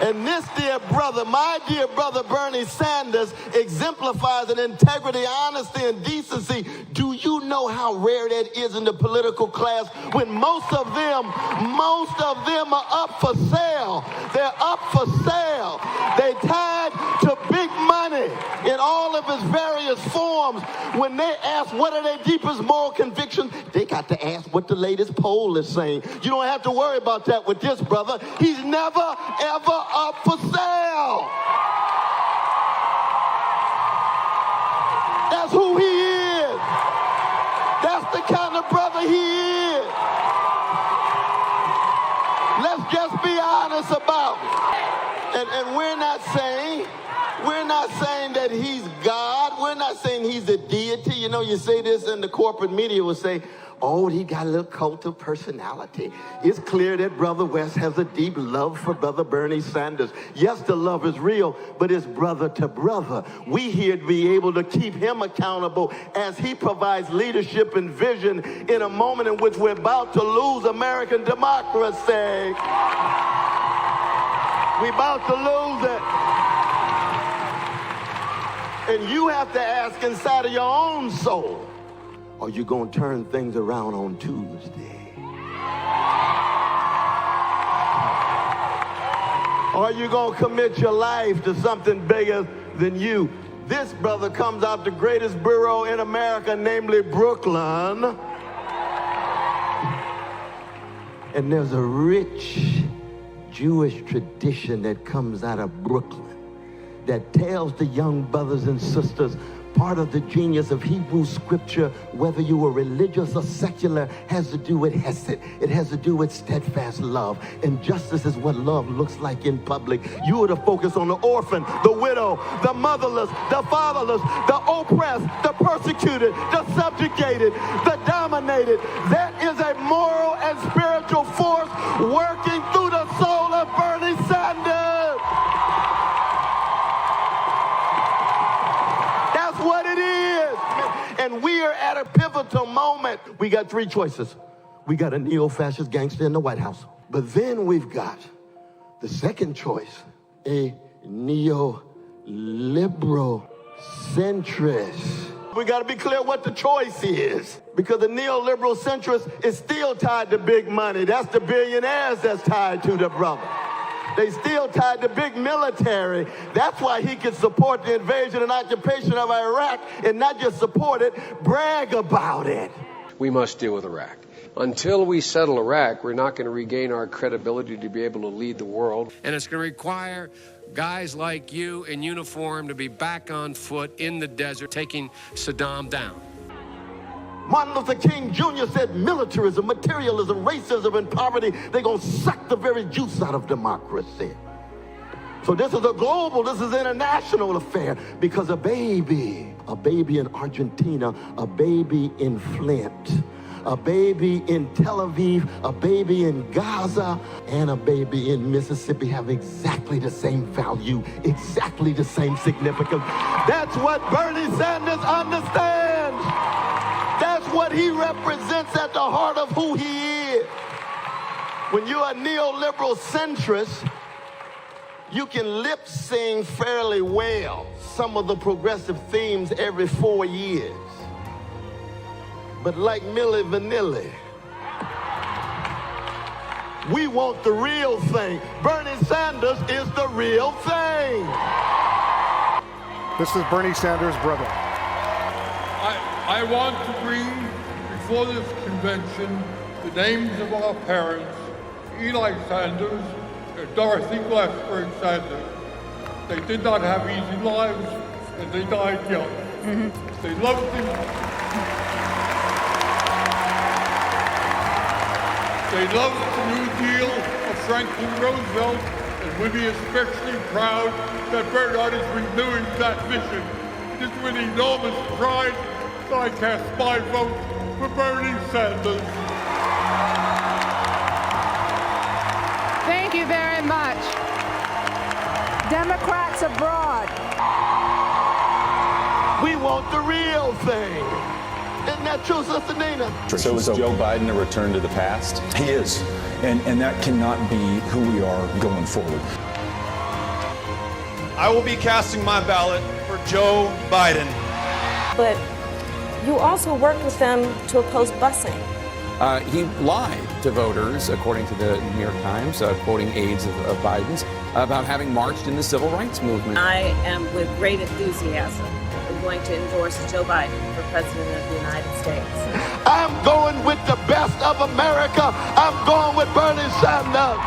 And this dear brother, my dear brother Bernie Sanders, exemplifies an integrity, honesty, and decency. Do you know how rare that is in the political class when most of them are up for sale? They're up for sale. They tied to big money in all of its various forms. When they ask what are their deepest moral convictions, they got to ask what the latest poll is saying. You don't have to worry about that with this brother. He's never, ever up for sale. That's who he is. That's the kind of brother he is. Let's just be honest about it. And we're not saying that he's God. We're not saying he's a deity. You know, you say this and the corporate media will say, oh, he got a little cult of personality. It's clear that Brother West has a deep love for Brother Bernie Sanders. Yes, the love is real, but it's brother to brother. We here to be able to keep him accountable as he provides leadership and vision in a moment in which we're about to lose American democracy. We're about to lose it. And you have to ask inside of your own soul, are you going to turn things around on Tuesday? Or are you going to commit your life to something bigger than you? This brother comes out the greatest borough in America, namely Brooklyn. And there's a rich Jewish tradition that comes out of Brooklyn that tells the young brothers and sisters part of the genius of Hebrew scripture, whether you are religious or secular, has to do with hesed. It has to do with steadfast love. And justice is what love looks like in public. You are to focus on the orphan, the widow, the motherless, the fatherless, the oppressed, the persecuted, the subjugated, the dominated. That is a moral and spiritual force working through the soul of Bernie Sanders. What it is. And we are at a pivotal moment. We got three choices. We got a neo-fascist gangster in the White House. But then we've got the second choice, a neoliberal centrist. We got to be clear what the choice is, because the neoliberal centrist is still tied to big money. That's the billionaires that's tied to the brother. They still tied to big military. That's why he could support the invasion and occupation of Iraq and not just support it, brag about it. We must deal with Iraq. Until we settle Iraq, we're not going to regain our credibility to be able to lead the world. And it's going to require guys like you in uniform to be back on foot in the desert, taking Saddam down. Martin Luther King Jr. said militarism, materialism, racism, and poverty, they're going to suck the very juice out of democracy. So this is a global, this is an international affair, because a baby in Argentina, a baby in Flint, a baby in Tel Aviv, a baby in Gaza, and a baby in Mississippi have exactly the same value, exactly the same significance. That's what Bernie Sanders understands. That's what he represents at the heart of who he is. When you're a neoliberal centrist, you can lip sing fairly well some of the progressive themes every 4 years. But like Milli Vanilli, we want the real thing. Bernie Sanders is the real thing. This is Bernie Sanders' brother. I want to bring before this convention the names of our parents, Eli Sanders and Dorothy Glassberg Sanders. They did not have easy lives, and they died young. They loved the New Deal of Franklin Roosevelt, and we'll be especially proud that Bernard is renewing that vision. It is with enormous pride that I cast my vote for Bernie Sanders. Thank you very much. Democrats abroad. We want the real thing. Isn't that true, Sister Nina? So is Joe Biden a return to the past? He is. And that cannot be who we are going forward. I will be casting my ballot for Joe Biden. But you also worked with them to oppose busing. He lied to voters, according to the New York Times, quoting aides of Biden's, about having marched in the civil rights movement. I am, with great enthusiasm, going to endorse Joe Biden for President of the United States. I'm going with the best of America. I'm going with Bernie Sanders.